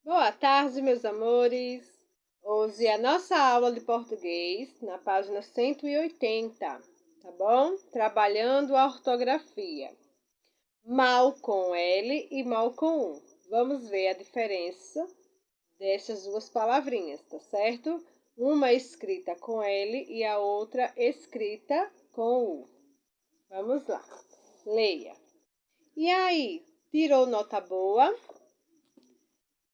Boa tarde, meus amores. Hoje é a nossa aula de português na página 180, tá bom? Trabalhando a ortografia. Mal com L e mal com U. Vamos ver a diferença dessas duas palavrinhas, tá certo? Uma escrita com L e a outra escrita com U. Vamos lá. Leia. E aí, tirou nota boa?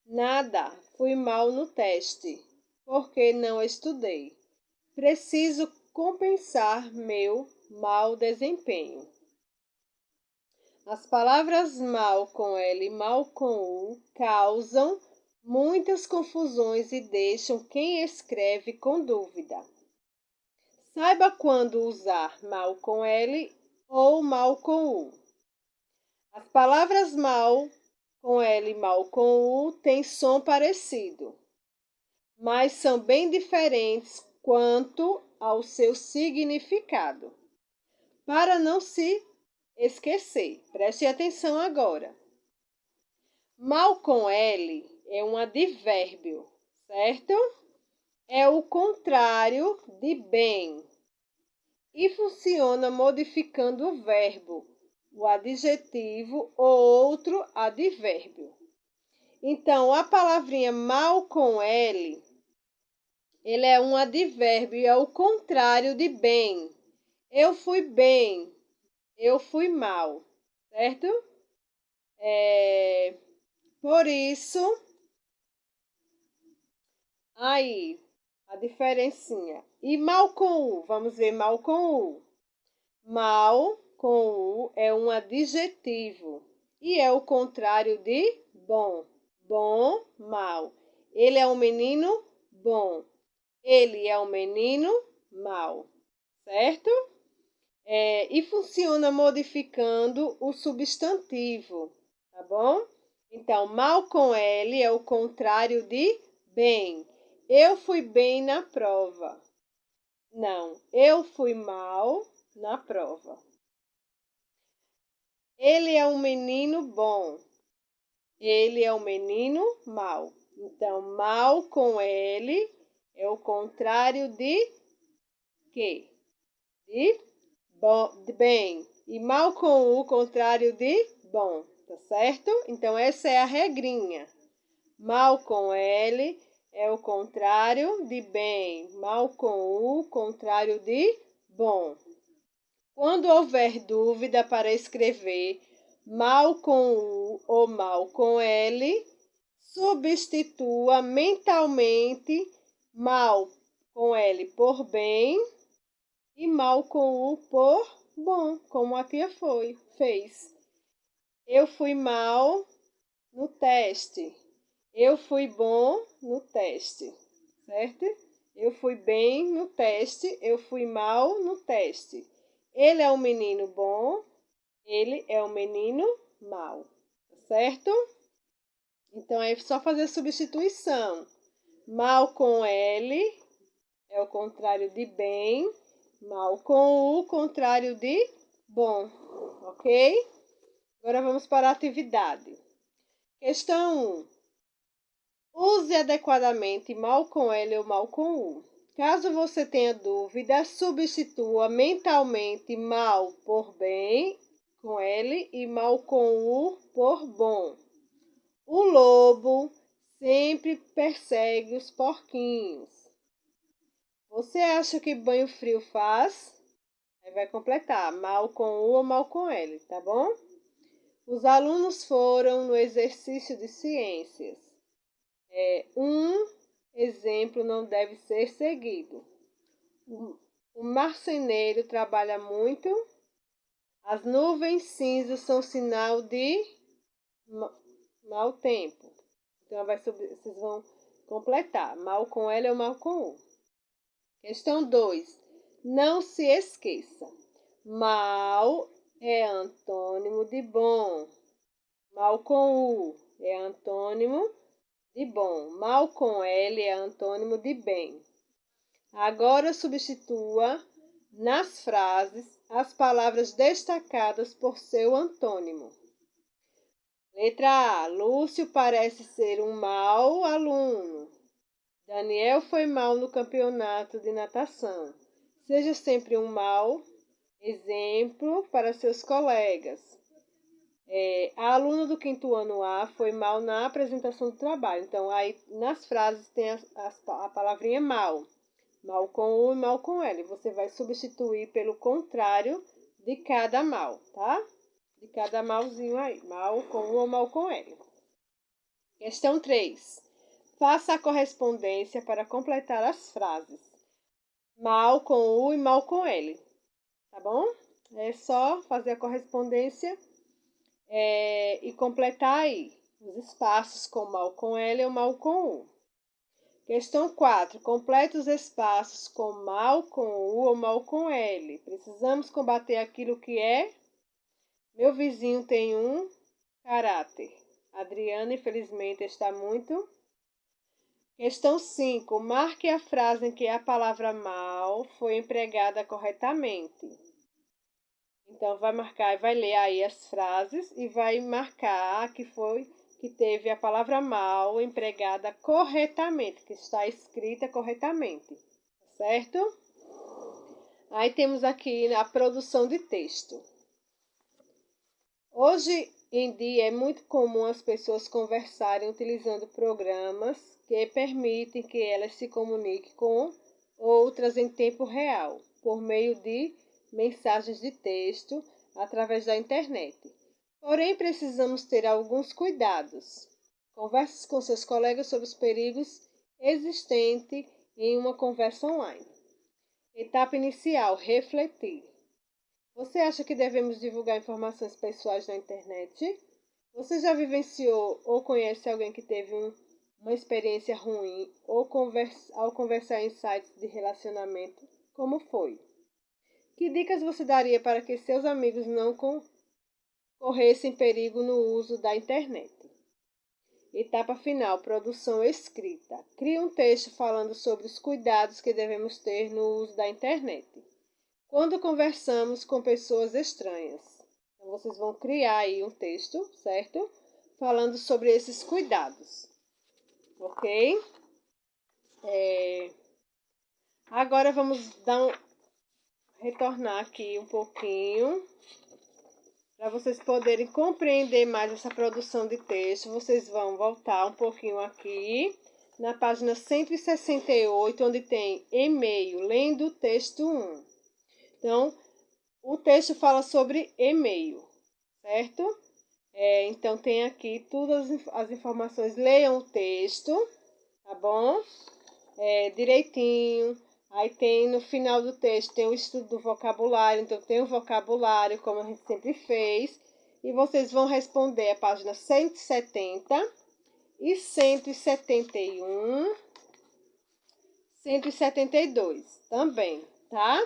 Nada, fui mal no teste, porque não estudei. Preciso compensar meu mau desempenho. As palavras mal com L e mal com U causam muitas confusões e deixam quem escreve com dúvida. Saiba quando usar mal com L ou mal com U. As palavras mal com L e mal com U têm som parecido, mas são bem diferentes quanto ao seu significado. Para não se esquecer, preste atenção agora. Mal com L é um advérbio, certo? É o contrário de bem e funciona modificando o verbo, o adjetivo ou outro advérbio. Então, a palavrinha mal com L, ele é um advérbio e é o contrário de bem. Eu fui bem, eu fui mal, certo? Por isso, aí, a diferencinha. E mal com U, vamos ver mal com U. Mal com U é um adjetivo e é o contrário de bom. Bom, mal. Ele é um menino bom. Ele é um menino mau, certo? E funciona modificando o substantivo, tá bom? Então, mal com L é o contrário de bem. Eu fui bem na prova. Não, eu fui mal na prova. Ele é um menino bom. Ele é um menino mau. Então, mal com L é o contrário de quê? De bem. E mal com o contrário de bom, tá certo? Então, essa é a regrinha. Mal com L é o contrário de bem. Mal com U, contrário de bom. Quando houver dúvida para escrever mal com U ou mal com L, substitua mentalmente mal com L por bem e mal com U por bom, como a tia fez. Eu fui mal no teste. Eu fui bom no teste, certo? Eu fui bem no teste, eu fui mal no teste. Ele é um menino bom, ele é um menino mau, certo? Então, é só fazer substituição. Mal com L é o contrário de bem. Mal com U, contrário de bom. Ok? Agora vamos para a atividade. Questão 1. Use adequadamente mal com L ou mal com U. Caso você tenha dúvida, substitua mentalmente mal por bem com L e mal com U por bom. O lobo sempre persegue os porquinhos. Você acha que banho frio faz? Aí vai completar, mal com U ou mal com L, tá bom? Os alunos foram no exercício de ciências. Um exemplo não deve ser seguido. O marceneiro trabalha muito. As nuvens cinzas são sinal de mau tempo. Então, vocês vão completar. Mal com L ou mal com U. Questão 2. Não se esqueça. Mal é antônimo de bom. Mal com U é antônimo de bom. Mal com L é antônimo de bem. Agora substitua nas frases as palavras destacadas por seu antônimo. Letra A. Lúcio parece ser um mau aluno. Daniel foi mal no campeonato de natação. Seja sempre um mau exemplo para seus colegas. A aluna do 5º ano A foi mal na apresentação do trabalho. Então, aí nas frases tem a palavrinha mal. Mal com U e mal com L. Você vai substituir pelo contrário de cada mal, tá? De cada malzinho aí. Mal com U ou mal com L. Questão 3. Faça a correspondência para completar as frases. Mal com U e mal com L. Tá bom? É só fazer a correspondência e completar aí os espaços com mal com L ou mal com U. Questão 4. Complete os espaços com mal com U ou mal com L. Precisamos combater aquilo que é. Meu vizinho tem um caráter. Adriana, infelizmente, está muito. Questão 5. Marque a frase em que a palavra mal foi empregada corretamente. Então, vai marcar, vai ler aí as frases e vai marcar que teve a palavra mal empregada corretamente, que está escrita corretamente, certo? Aí temos aqui a produção de texto. Hoje em dia é muito comum as pessoas conversarem utilizando programas que permitem que elas se comuniquem com outras em tempo real, por meio de mensagens de texto através da internet. Porém, precisamos ter alguns cuidados. Converse com seus colegas sobre os perigos existentes em uma conversa online. Etapa inicial: refletir. Você acha que devemos divulgar informações pessoais na internet? Você já vivenciou ou conhece alguém que teve uma experiência ruim ao conversar em sites de relacionamento? Como foi? Que dicas você daria para que seus amigos não corressem perigo no uso da internet? Etapa final: produção escrita. Crie um texto falando sobre os cuidados que devemos ter no uso da internet quando conversamos com pessoas estranhas. Então, vocês vão criar aí um texto, certo? Falando sobre esses cuidados, ok? Agora vamos retornar aqui um pouquinho para vocês poderem compreender mais essa produção de texto. Vocês vão voltar um pouquinho aqui na página 168, onde tem e-mail, lendo o texto 1. Então, o texto fala sobre e-mail, certo? Então, tem aqui todas as informações. Leiam o texto, tá bom? Direitinho. Aí tem no final do texto, tem o estudo do vocabulário. Então, tem o vocabulário, como a gente sempre fez. E vocês vão responder a página 170 e 171, 172 também, tá?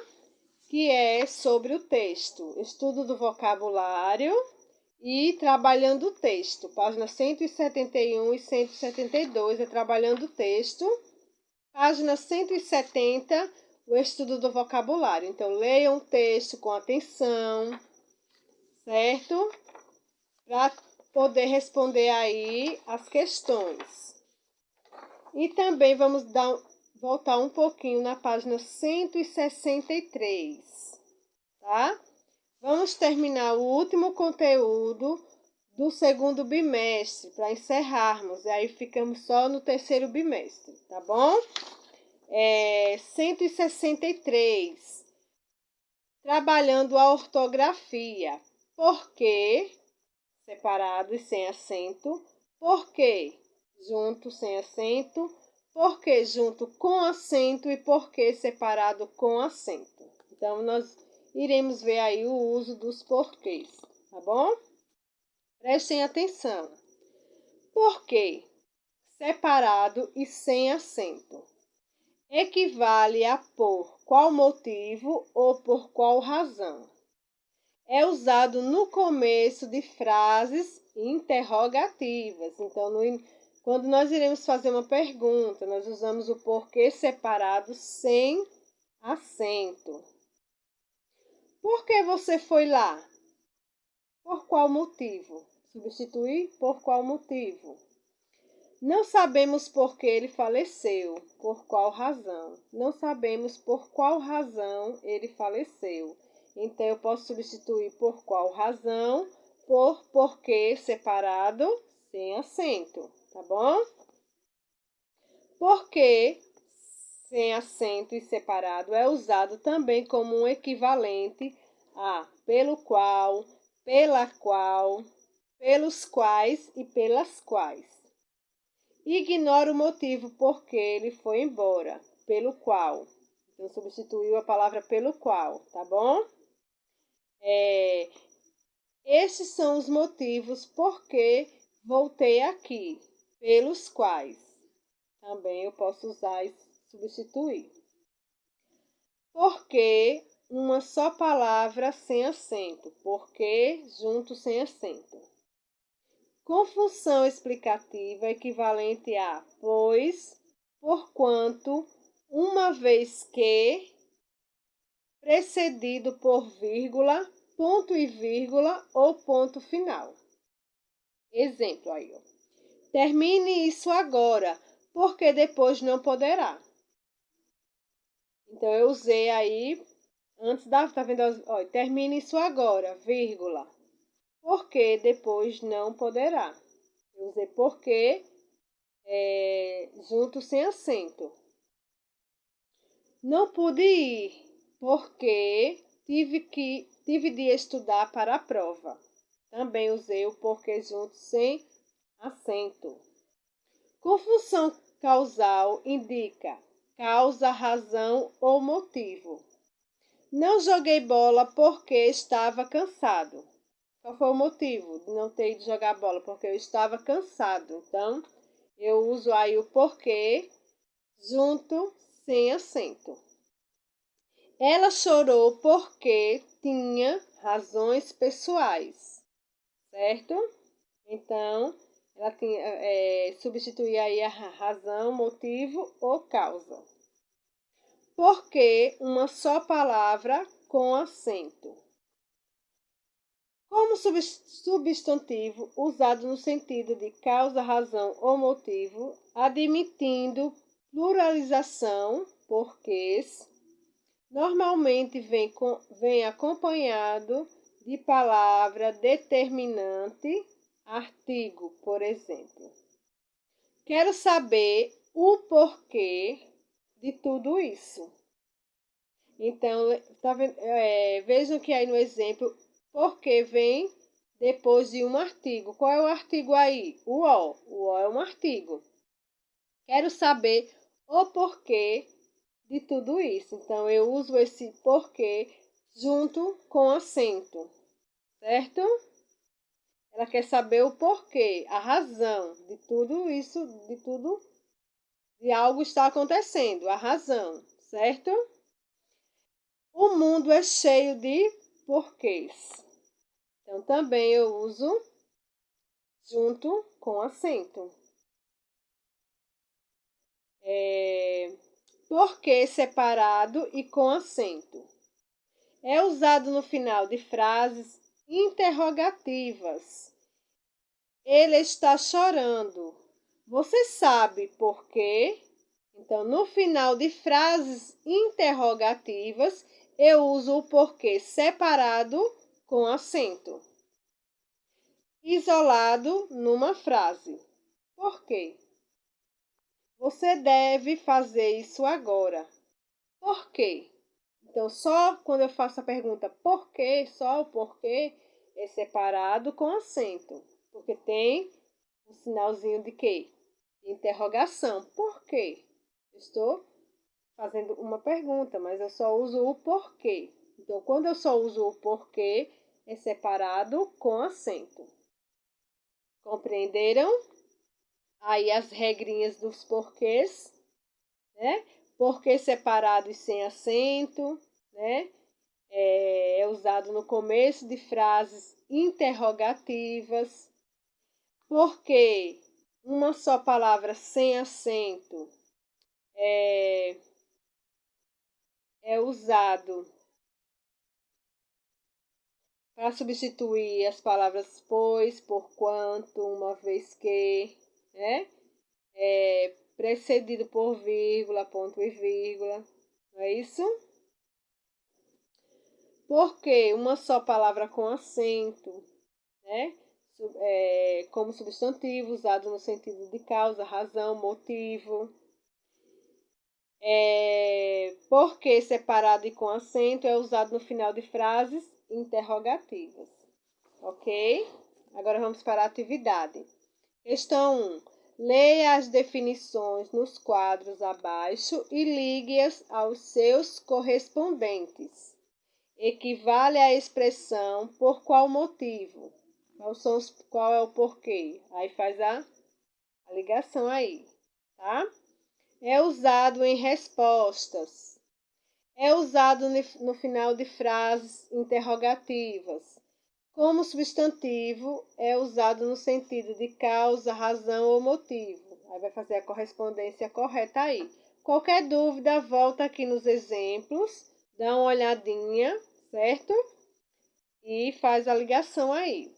Que é sobre o texto, estudo do vocabulário e trabalhando o texto. Página 171 e 172 é trabalhando o texto. Página 170, o estudo do vocabulário. Então, leiam o texto com atenção, certo? Para poder responder aí as questões. E também vamos voltar um pouquinho na página 163, tá? Vamos terminar o último conteúdo do segundo bimestre para encerrarmos. E aí ficamos só no terceiro bimestre, tá bom? 163. Trabalhando a ortografia. Por que separado e sem acento? Por que junto sem acento? Por que junto com acento e por que separado com acento? Então, nós iremos ver aí o uso dos porquês, tá bom? Prestem atenção. Por que separado e sem acento? Equivale a por qual motivo ou por qual razão. É usado no começo de frases interrogativas. Então, quando nós iremos fazer uma pergunta, nós usamos o porquê separado sem acento. Por que você foi lá? Por qual motivo? substituir por qual motivo? Não sabemos por que ele faleceu. Por qual razão? Não sabemos por qual razão ele faleceu. Então, eu posso substituir por qual razão por porquê separado sem acento, tá bom? Porquê sem acento e separado é usado também como um equivalente a pelo qual, pela qual, pelos quais e pelas quais. Ignora o motivo por que ele foi embora. Pelo qual. Então, substituiu a palavra pelo qual, tá bom? Estes são os motivos por que voltei aqui. Pelos quais. Também eu posso usar e substituir. Porque uma só palavra sem acento. Porque junto sem acento. Conjunção explicativa equivalente a pois, porquanto, uma vez que, precedido por vírgula, ponto e vírgula ou ponto final. Exemplo aí, ó. Termine isso agora, porque depois não poderá. Então, eu usei aí, antes da, tá vendo? Ó, termine isso agora, vírgula, porque depois não poderá. Eu usei porque junto sem acento. Não pude ir porque tive de estudar para a prova. Também usei o porque junto sem acento. Conjunção causal indica causa, razão ou motivo. Não joguei bola porque estava cansado. Qual foi o motivo de não ter ido jogar bola? Porque eu estava cansado. Então, eu uso aí o porquê junto sem acento. Ela chorou porque tinha razões pessoais, certo? Então, ela tinha substituir aí a razão, motivo ou causa. Porque uma só palavra com acento. Como substantivo usado no sentido de causa, razão ou motivo, admitindo pluralização, porquês, normalmente vem acompanhado de palavra determinante, artigo, por exemplo. Quero saber o porquê de tudo isso. Então, vejam que aí no exemplo, porque vem depois de um artigo. Qual é o artigo aí? O O. O O é um artigo. Quero saber o porquê de tudo isso. Então, eu uso esse porquê junto com acento, certo? Ela quer saber o porquê, a razão de tudo isso, de algo estar acontecendo, a razão, certo? O mundo é cheio de porquês. Então, também eu uso junto com acento. Porquê separado e com acento. É usado no final de frases interrogativas. Ele está chorando. Você sabe por quê? Então, no final de frases interrogativas, eu uso o porquê separado com acento. Isolado numa frase. Por quê? Você deve fazer isso agora. Por quê? Então, só quando eu faço a pergunta por quê, só o porquê é separado com acento. Porque tem um sinalzinho de quê? De interrogação. Por quê? Estou fazendo uma pergunta, mas eu só uso o porquê. Então, quando eu só uso o porquê, é separado com acento. Compreenderam? Aí as regrinhas dos porquês, né? Porquê separado e sem acento, né? É usado no começo de frases interrogativas. Porque uma só palavra sem acento é usado para substituir as palavras pois, por quanto, uma vez que, né? Precedido por vírgula, ponto e vírgula, não é isso? Porque uma só palavra com acento, né? Como substantivo, usado no sentido de causa, razão, motivo. Porque separado e com acento é usado no final de frases interrogativas. Ok? Agora vamos para a atividade. Questão 1. Leia as definições nos quadros abaixo e ligue-as aos seus correspondentes. Equivale à expressão por qual motivo? Qual é o porquê? Aí faz a ligação aí, tá? É usado em respostas. É usado no final de frases interrogativas. Como substantivo, é usado no sentido de causa, razão ou motivo. Aí vai fazer a correspondência correta aí. Qualquer dúvida, volta aqui nos exemplos, dá uma olhadinha, certo? E faz a ligação aí.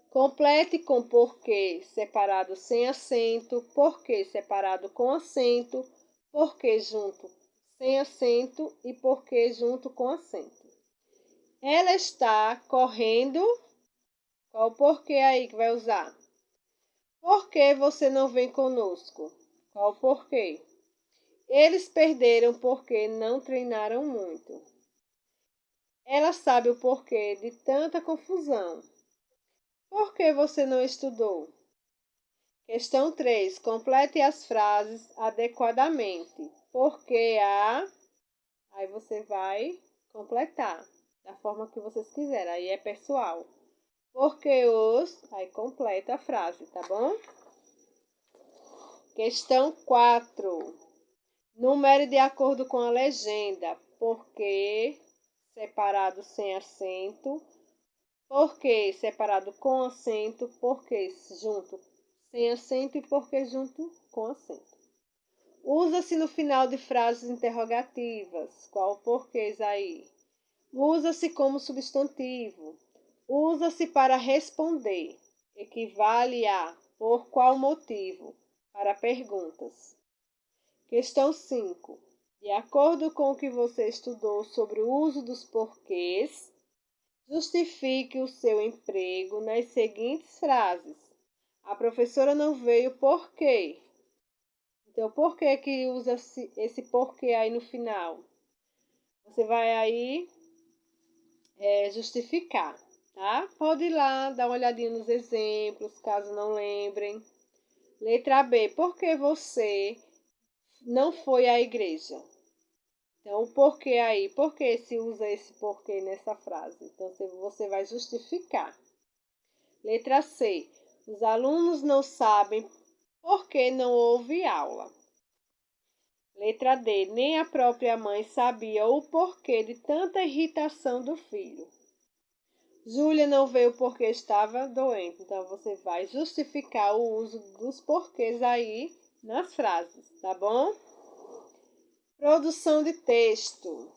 Complete com porquê separado sem acento, porquê separado com acento, porquê junto sem acento e porquê junto com acento. Ela está correndo. Qual o porquê aí que vai usar? Por que você não vem conosco? Qual o porquê? Eles perderam porque não treinaram muito. Ela sabe o porquê de tanta confusão. Por que você não estudou? Questão 3. Complete as frases adequadamente. Porque a... Aí você vai completar da forma que vocês quiserem. Aí é pessoal. Porque os... Aí completa a frase, tá bom? Questão 4. Numere de acordo com a legenda. Porque separado sem acento. Porque separado com acento. Porque junto sem acento e porque junto com acento. Usa-se no final de frases interrogativas. Qual o porquê aí? Usa-se como substantivo. Usa-se para responder. Equivale a por qual motivo? Para perguntas. Questão 5. De acordo com o que você estudou sobre o uso dos porquês, justifique o seu emprego nas seguintes frases. A professora não veio por quê? Então, por que usa esse porquê aí no final? Você vai aí justificar, tá? Pode ir lá, dar uma olhadinha nos exemplos, caso não lembrem. Letra B, por que você não foi à igreja? Então, o porquê aí, por que se usa esse porquê nessa frase? Então, você vai justificar. Letra C, os alunos não sabem por que não houve aula. Letra D, nem a própria mãe sabia o porquê de tanta irritação do filho. Júlia não veio porque estava doente. Então, você vai justificar o uso dos porquês aí nas frases, tá bom? Produção de texto.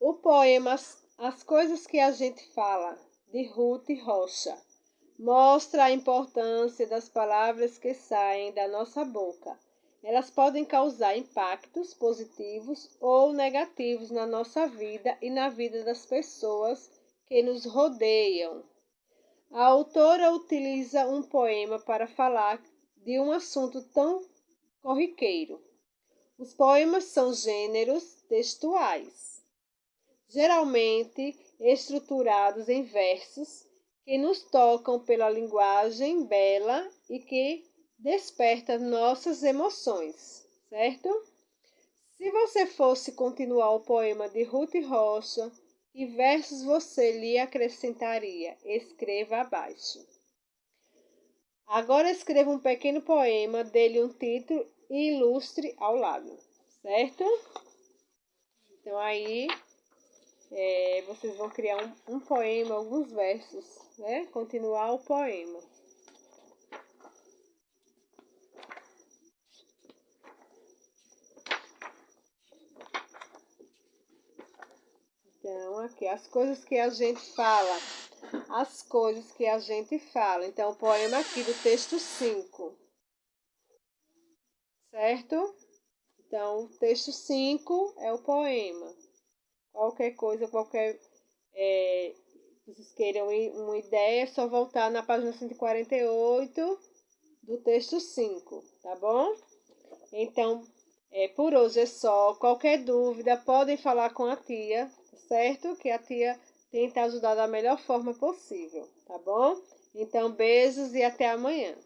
O poema As Coisas que a Gente Fala, de Ruth Rocha, mostra a importância das palavras que saem da nossa boca. Elas podem causar impactos positivos ou negativos na nossa vida e na vida das pessoas que nos rodeiam. A autora utiliza um poema para falar de um assunto tão corriqueiro. Os poemas são gêneros textuais, geralmente estruturados em versos que nos tocam pela linguagem bela e que desperta nossas emoções, certo? Se você fosse continuar o poema de Ruth Rocha, que versos você lhe acrescentaria? Escreva abaixo. Agora escreva um pequeno poema, dê-lhe um título e ilustre ao lado, certo? Então aí vocês vão criar um poema, alguns versos, né? Continuar o poema. Então, aqui, as coisas que a gente fala. As coisas que a gente fala. Então, o poema aqui do texto 5. Certo? Então, o texto 5 é o poema. Qualquer coisa, vocês queiram uma ideia, é só voltar na página 148 do texto 5, tá bom? Então, por hoje é só. Qualquer dúvida, podem falar com a tia, certo? Que a tia tenta ajudar da melhor forma possível, tá bom? Então, beijos e até amanhã.